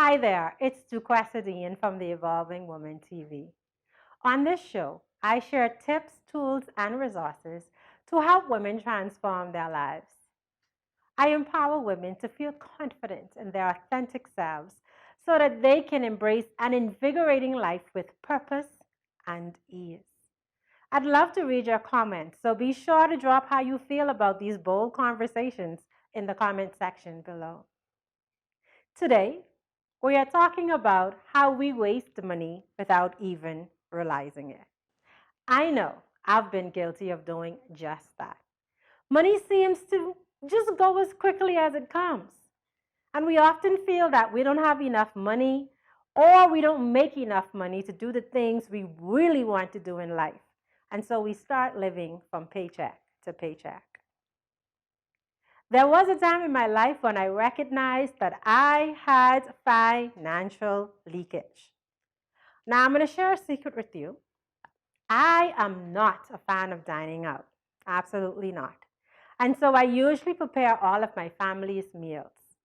Hi there, it's Duquesa from the Evolving Woman TV. On this show, I share tips, tools, and resources to help women transform their lives. I empower women to feel confident in their authentic selves so that they can embrace an invigorating life with purpose and ease. I'd love to read your comments, so be sure to drop how you feel about these bold conversations in the comment section below. Today, we are talking about how we waste money without even realizing it. I know I've been guilty of doing just that. Money seems to just go as quickly as it comes. And we often feel that we don't have enough money or we don't make enough money to do the things we really want to do in life. And so we start living from paycheck to paycheck. There was a time in my life when I recognized that I had financial leakage. Now, I'm going to share a secret with you. I am not a fan of dining out. Absolutely not. And so I usually prepare all of my family's meals.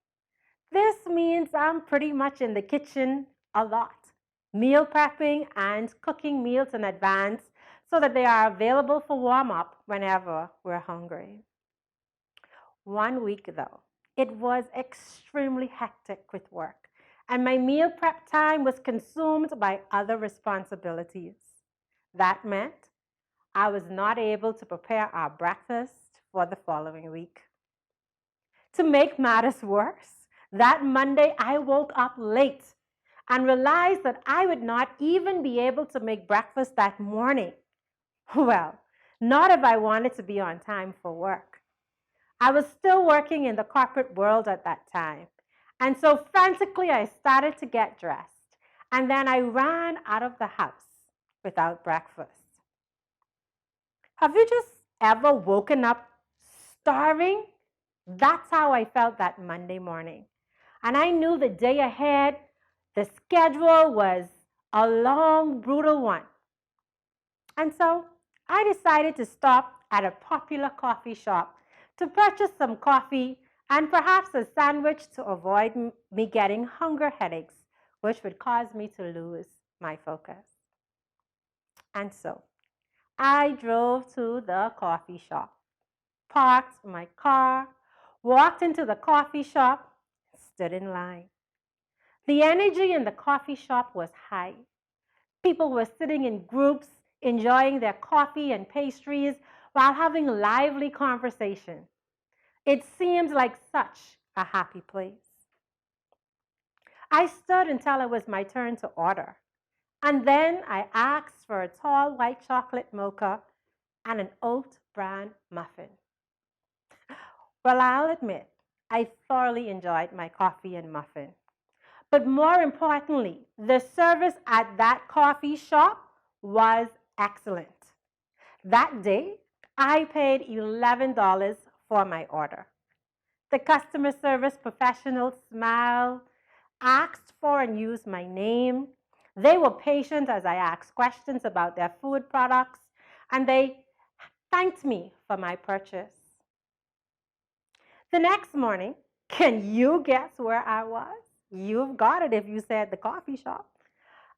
This means I'm pretty much in the kitchen a lot, meal prepping and cooking meals in advance so that they are available for warm-up whenever we're hungry. 1 week, though, it was extremely hectic with work, and my meal prep time was consumed by other responsibilities. That meant I was not able to prepare our breakfast for the following week. To make matters worse, that Monday I woke up late and realized that I would not even be able to make breakfast that morning. Well, not if I wanted to be on time for work. I was still working in the corporate world at that time. And so frantically, I started to get dressed. And then I ran out of the house without breakfast. Have you just ever woken up starving? That's how I felt that Monday morning. And I knew the day ahead, the schedule was a long, brutal one. And so I decided to stop at a popular coffee shop to purchase some coffee and perhaps a sandwich to avoid me getting hunger headaches, which would cause me to lose my focus. And so I drove to the coffee shop, parked my car, walked into the coffee shop, stood in line. The energy in the coffee shop was high. People were sitting in groups, enjoying their coffee and pastries while having lively conversation. It seemed like such a happy place. I stood until it was my turn to order, and then I asked for a tall white chocolate mocha and an oat bran muffin. Well, I'll admit, I thoroughly enjoyed my coffee and muffin. But more importantly, the service at that coffee shop was excellent. That day, I paid $11 for my order. The customer service professional smiled, asked for and used my name. They were patient as I asked questions about their food products, and they thanked me for my purchase. The next morning, can you guess where I was? You've got it if you said the coffee shop.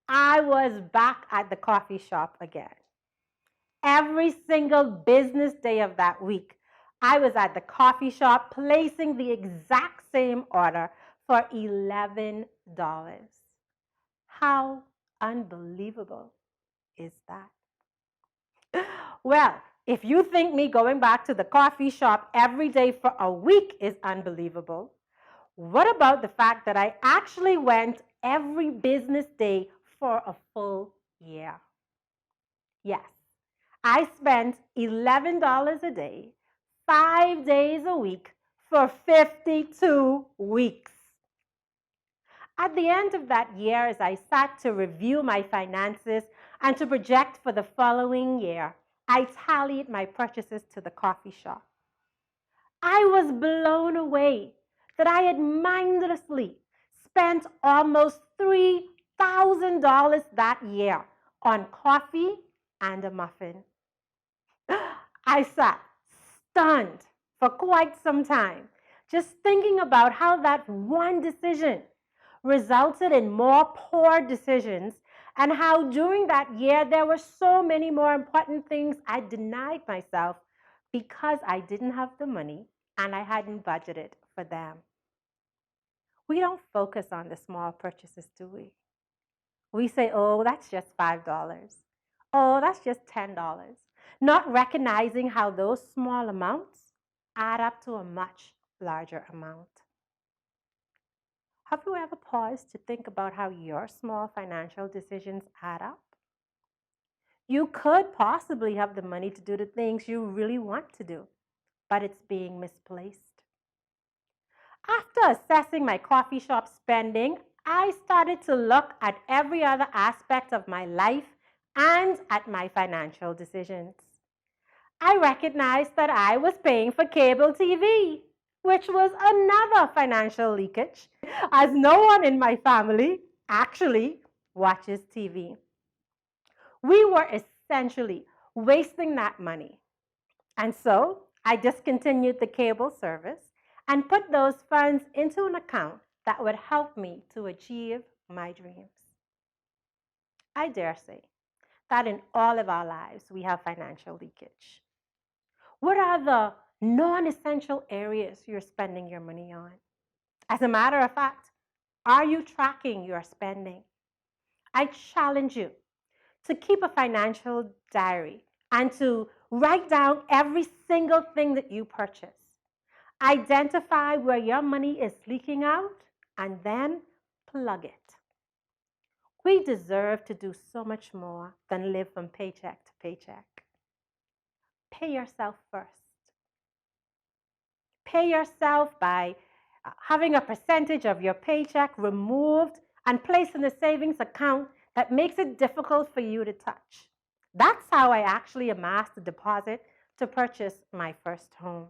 I was back at the coffee shop again. Every single business day of that week, I was at the coffee shop placing the exact same order for $11. How unbelievable is that? Well, if you think me going back to the coffee shop every day for a week is unbelievable, what about the fact that I actually went every business day for a full year? Yes, I spent $11 a day, 5 days a week for 52 weeks. At the end of that year, as I sat to review my finances and to project for the following year, I tallied my purchases to the coffee shop. I was blown away that I had mindlessly spent almost $3,000 that year on coffee and a muffin. I sat stunned for quite some time, just thinking about how that one decision resulted in more poor decisions, and how during that year there were so many more important things I denied myself because I didn't have the money and I hadn't budgeted for them. We don't focus on the small purchases, do we? We say, oh, that's just $5. Oh, that's just $10. Not recognizing how those small amounts add up to a much larger amount. Have you ever paused to think about how your small financial decisions add up? You could possibly have the money to do the things you really want to do, but it's being misplaced. After assessing my coffee shop spending, I started to look at every other aspect of my life and at my financial decisions. I recognized that I was paying for cable TV, which was another financial leakage, as no one in my family actually watches TV. We were essentially wasting that money. And so I discontinued the cable service and put those funds into an account that would help me to achieve my dreams. I dare say that in all of our lives we have financial leakage. What are the non-essential areas you're spending your money on? As a matter of fact, are you tracking your spending? I challenge you to keep a financial diary and to write down every single thing that you purchase. Identify where your money is leaking out and then plug it. We deserve to do so much more than live from paycheck to paycheck. Pay yourself first. Pay yourself by having a percentage of your paycheck removed and placed in a savings account that makes it difficult for you to touch. That's how I actually amassed a deposit to purchase my first home.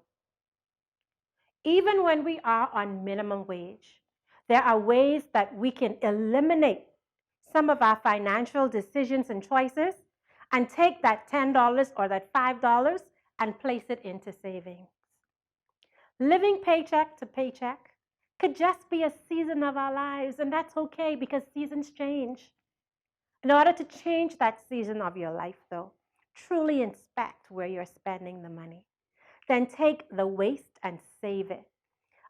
Even when we are on minimum wage, there are ways that we can eliminate some of our financial decisions and choices and take that $10 or that $5 and place it into savings. Living paycheck to paycheck could just be a season of our lives, and that's okay because seasons change. In order to change that season of your life, though, truly inspect where you're spending the money. Then take the waste and save it.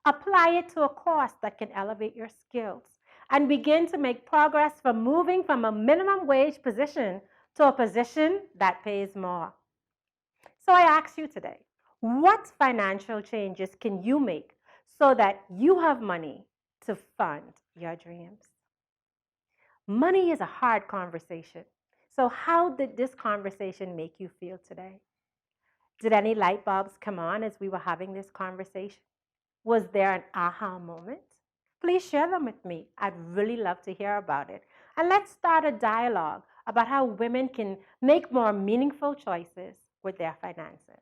Apply it to a course that can elevate your skills and begin to make progress from moving from a minimum wage position to a position that pays more. So I ask you today, what financial changes can you make so that you have money to fund your dreams? Money is a hard conversation. So how did this conversation make you feel today? Did any light bulbs come on as we were having this conversation? Was there an aha moment? Please share them with me. I'd really love to hear about it. And let's start a dialogue about how women can make more meaningful choices with their finances.